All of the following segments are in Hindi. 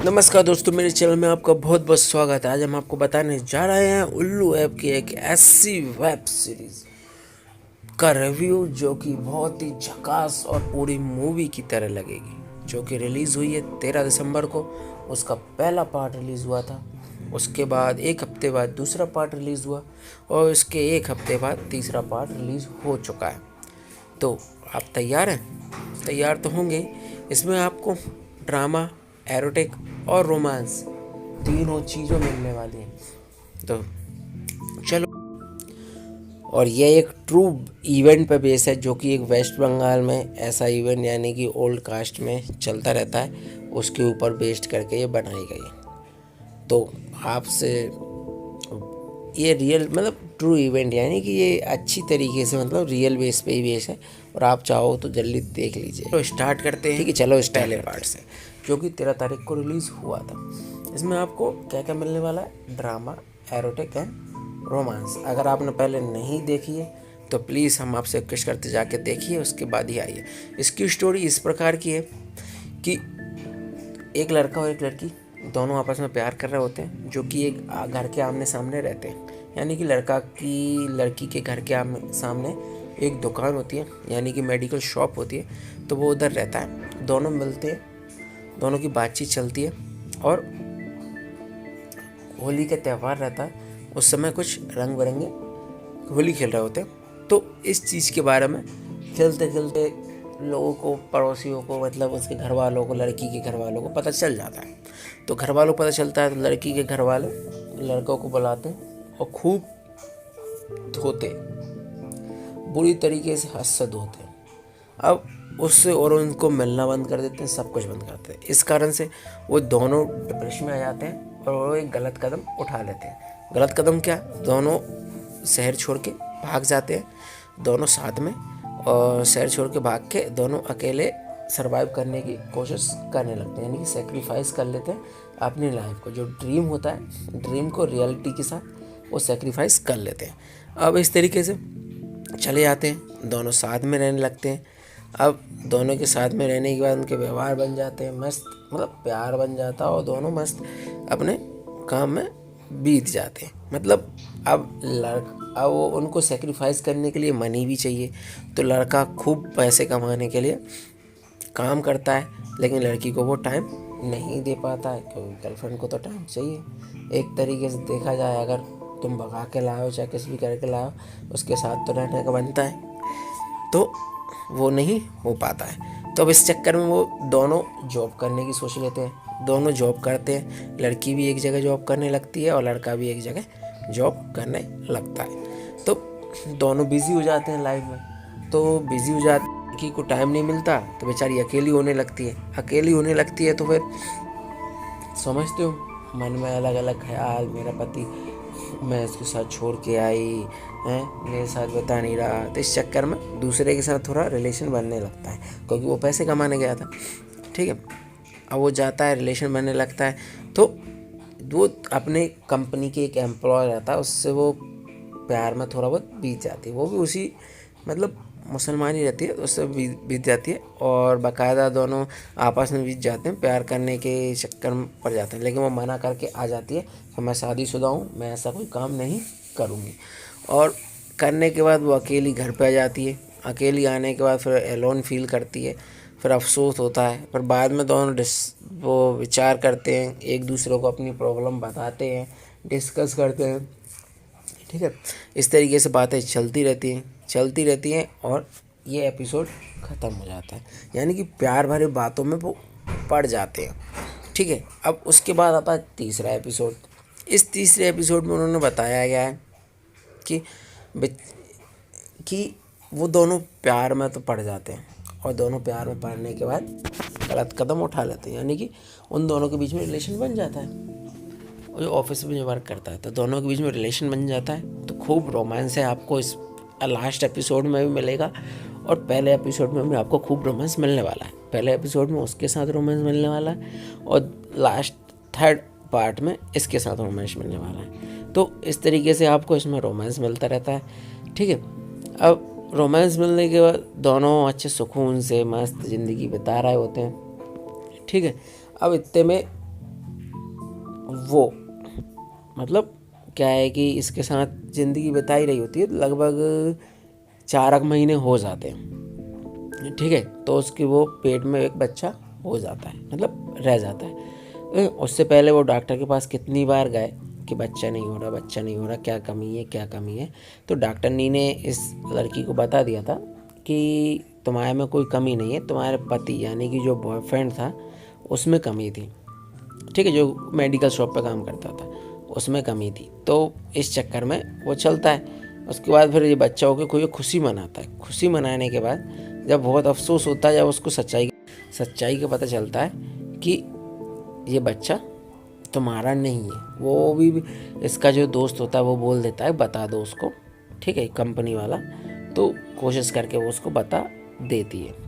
नमस्कार दोस्तों, मेरे चैनल में आपका बहुत बहुत स्वागत है। आज हम आपको बताने जा रहे हैं उल्लू ऐप की एक ऐसी वेब सीरीज का रिव्यू जो कि बहुत ही झकास और पूरी मूवी की तरह लगेगी, जो कि रिलीज़ हुई है 13 दिसंबर को। उसका पहला पार्ट रिलीज़ हुआ था, उसके बाद एक हफ्ते बाद दूसरा पार्ट रिलीज़ हुआ और इसके एक हफ्ते बाद तीसरा पार्ट रिलीज़ हो चुका है। तो आप तैयार हैं? तैयार तो होंगे। इसमें आपको ड्रामा, एरोटिक और रोमांस तीनों चीज़ों मिलने वाली हैं। तो चलो। और ये एक ट्रू इवेंट पे बेस है, जो कि एक वेस्ट बंगाल में ऐसा इवेंट यानी कि ओल्ड कास्ट में चलता रहता है, उसके ऊपर बेस्ड करके ये बनाई गई है। तो आपसे ये रियल मतलब ट्रू इवेंट यानी कि ये अच्छी तरीके से मतलब रियल बेस पे ही बेस है, और आप चाहो तो जल्दी देख लीजिए। तो स्टार्ट करते हैं। ठीक है, चलो पहले पार्ट से, जो कि 13 तारीख को रिलीज़ हुआ था। इसमें आपको क्या क्या मिलने वाला है? Drama, erotic and romance. अगर आपने पहले नहीं देखी है तो प्लीज़ हम आपसे रिक्वेस्ट करते जाके देखिए, उसके बाद ही आइए। इसकी स्टोरी इस प्रकार की है कि एक लड़का और एक लड़की दोनों आपस में प्यार कर रहे होते हैं, जो कि एक घर के आमने सामने रहते हैं। यानी कि लड़का की लड़की के घर के सामने एक दुकान होती है, यानी कि मेडिकल शॉप होती है, तो वो उधर रहता है। दोनों मिलते हैं, दोनों की बातचीत चलती है, और होली का त्यौहार रहता है। उस समय कुछ रंग बिरंगे होली खेल रहे होते हैं। तो इस चीज़ के बारे में खेलते खेलते लोगों को, पड़ोसियों को, मतलब उसके घर वालों को, लड़की के घर वालों को पता चल जाता है। तो घर वालों को पता चलता है तो लड़की के घर वाले लड़कों को बुलाते हैं और खूब धोते, बुरी तरीके से हद से धोते हैं। अब उससे और उनको मिलना बंद कर देते हैं, सब कुछ बंद करते हैं। इस कारण से वो दोनों डिप्रेशन में आ जाते हैं और वो एक गलत कदम उठा लेते हैं। गलत कदम क्या? दोनों शहर छोड़ के भाग जाते हैं, दोनों साथ में, और शहर छोड़ के भाग के दोनों अकेले सरवाइव करने की कोशिश करने लगते हैं, यानी कि सेक्रीफाइस कर लेते हैं अपनी लाइफ को। जो ड्रीम होता है, ड्रीम को रियलिटी के साथ वो सेक्रीफाइस कर लेते हैं। अब इस तरीके से चले जाते हैं, दोनों साथ में रहने लगते हैं। अब दोनों के साथ में रहने के बाद उनके व्यवहार बन जाते हैं मस्त, मतलब प्यार बन जाता है, और दोनों मस्त अपने काम में बीत जाते हैं। मतलब अब वो उनको सेक्रीफाइस करने के लिए मनी भी चाहिए, तो लड़का खूब पैसे कमाने के लिए काम करता है, लेकिन लड़की को वो टाइम नहीं दे पाता है, क्योंकि गर्लफ्रेंड को तो टाइम चाहिए। एक तरीके से देखा जाए, अगर तुम भगा के लाओ चाहे किसी भी करके लाओ, उसके साथ तो रहने का बनता है, तो वो नहीं हो पाता है। तो अब इस चक्कर में वो दोनों जॉब करने की सोच लेते हैं। दोनों जॉब करते हैं, लड़की भी एक जगह जॉब करने लगती है और लड़का भी एक जगह जॉब करने लगता है। तो दोनों बिजी हो जाते हैं लाइफ में। तो बिजी हो जाते, लड़की को टाइम नहीं मिलता तो बेचारी अकेली होने लगती है। अकेली होने लगती है तो फिर समझते हो, मन में अलग अलग ख्याल, मेरा पति मैं इसके साथ छोड़ के आई है, मेरे साथ बता नहीं रहा। तो इस चक्कर में दूसरे के साथ थोड़ा रिलेशन बनने लगता है, क्योंकि वो पैसे कमाने गया था। ठीक है, अब वो जाता है, रिलेशन बनने लगता है, तो वो अपने कंपनी के एक एम्प्लॉय रहता है, उससे वो प्यार में थोड़ा बहुत बीत जाती है। वो भी उसी मतलब मुसलमानी रहती है, उससे बीत जाती है, और बाकायदा दोनों आपस में बीत जाते हैं, प्यार करने के चक्कर में पड़ जाते हैं। लेकिन वो मना करके आ जाती है कि मैं शादीशुदा हूँ, मैं ऐसा कोई काम नहीं करूँगी। और करने के बाद वो अकेली घर पे आ जाती है। अकेली आने के बाद फिर एलोन फील करती है, फिर अफसोस होता है। फिर बाद में दोनों वो विचार करते हैं, एक दूसरे को अपनी प्रॉब्लम बताते हैं, डिस्कस करते हैं। ठीक है, इस तरीके से बातें चलती रहती हैं और ये एपिसोड ख़त्म हो जाता है, यानी कि प्यार भरे बातों में वो पड़ जाते हैं। ठीक है, अब उसके बाद आता है तीसरा एपिसोड। इस तीसरे एपिसोड में उन्होंने बताया गया है कि कि वो दोनों प्यार में तो पड़ जाते हैं, और दोनों प्यार में पड़ने के बाद गलत कदम उठा लेते हैं, यानी कि उन दोनों के बीच में रिलेशन बन जाता है। और जो ऑफिस में जो वर्क करता है, तो दोनों के बीच में रिलेशन बन जाता है। तो खूब रोमांस है, आपको इस लास्ट एपिसोड में भी मिलेगा, और पहले एपिसोड में भी आपको खूब रोमांस मिलने वाला है। पहले एपिसोड में उसके साथ रोमांस मिलने वाला है, और लास्ट थर्ड पार्ट में इसके साथ रोमांस मिलने वाला है। तो इस तरीके से आपको इसमें रोमांस मिलता रहता है। ठीक है, अब रोमांस मिलने के बाद दोनों अच्छे सुकून से मस्त ज़िंदगी बिता रहे होते हैं। ठीक है, अब इतने में वो मतलब क्या है कि इसके साथ ज़िंदगी बिताई रही होती है, लगभग 4 महीने हो जाते हैं, ठीक है। तो उसके वो पेट में एक बच्चा हो जाता है, मतलब रह जाता है। उससे पहले वो डॉक्टर के पास कितनी बार गए कि बच्चा नहीं हो रहा, बच्चा नहीं हो रहा, क्या कमी है, क्या कमी है। तो डॉक्टर नी ने इस लड़की को बता दिया था कि तुम्हारे में कोई कमी नहीं है, तुम्हारे पति यानी कि जो बॉयफ्रेंड था उसमें कमी थी, ठीक है, जो मेडिकल शॉप पे काम करता था उसमें कमी थी। तो इस चक्कर में वो चलता है। उसके बाद फिर ये बच्चा होकर कोई खुशी मनाता है। खुशी मनाने के बाद जब बहुत अफसोस होता है, जब उसको सच्चाई का पता चलता है कि ये बच्चा तुम्हारा नहीं है। वो भी इसका जो दोस्त होता है वो बोल देता है बता दो उसको, ठीक है, कंपनी वाला। तो कोशिश करके वो उसको बता देती है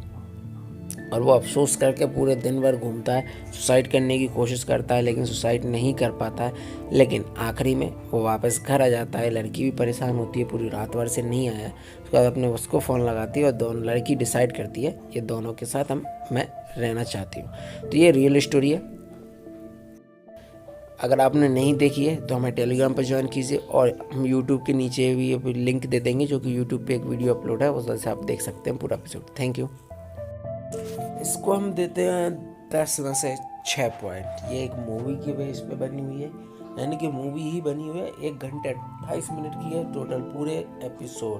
और वो अफसोस करके पूरे दिन भर घूमता है, सुसाइड करने की कोशिश करता है लेकिन सुसाइड नहीं कर पाता है। लेकिन आखिरी में वो वापस घर आ जाता है। लड़की भी परेशान होती है, पूरी रात भर से नहीं आया। उसके बाद अपने उसको फ़ोन लगाती है और दोनों लड़की डिसाइड करती है ये दोनों के साथ मैं रहना चाहती हूँ। तो ये रियल स्टोरी है। अगर आपने नहीं देखी है तो हमें टेलीग्राम पर ज्वाइन कीजिए और हम यूट्यूब के नीचे भी अभी लिंक दे देंगे, जो कि यूट्यूब पे एक वीडियो अपलोड है, उस से आप देख सकते हैं पूरा एपिसोड। Thank you. इसको हम देते हैं 10 में से 6 पॉइंट। ये एक मूवी के बेस पे बनी हुई है, यानी कि मूवी ही बनी हुई है। 1 घंटे 28 मिनट की है टोटल पूरे एपिसोड।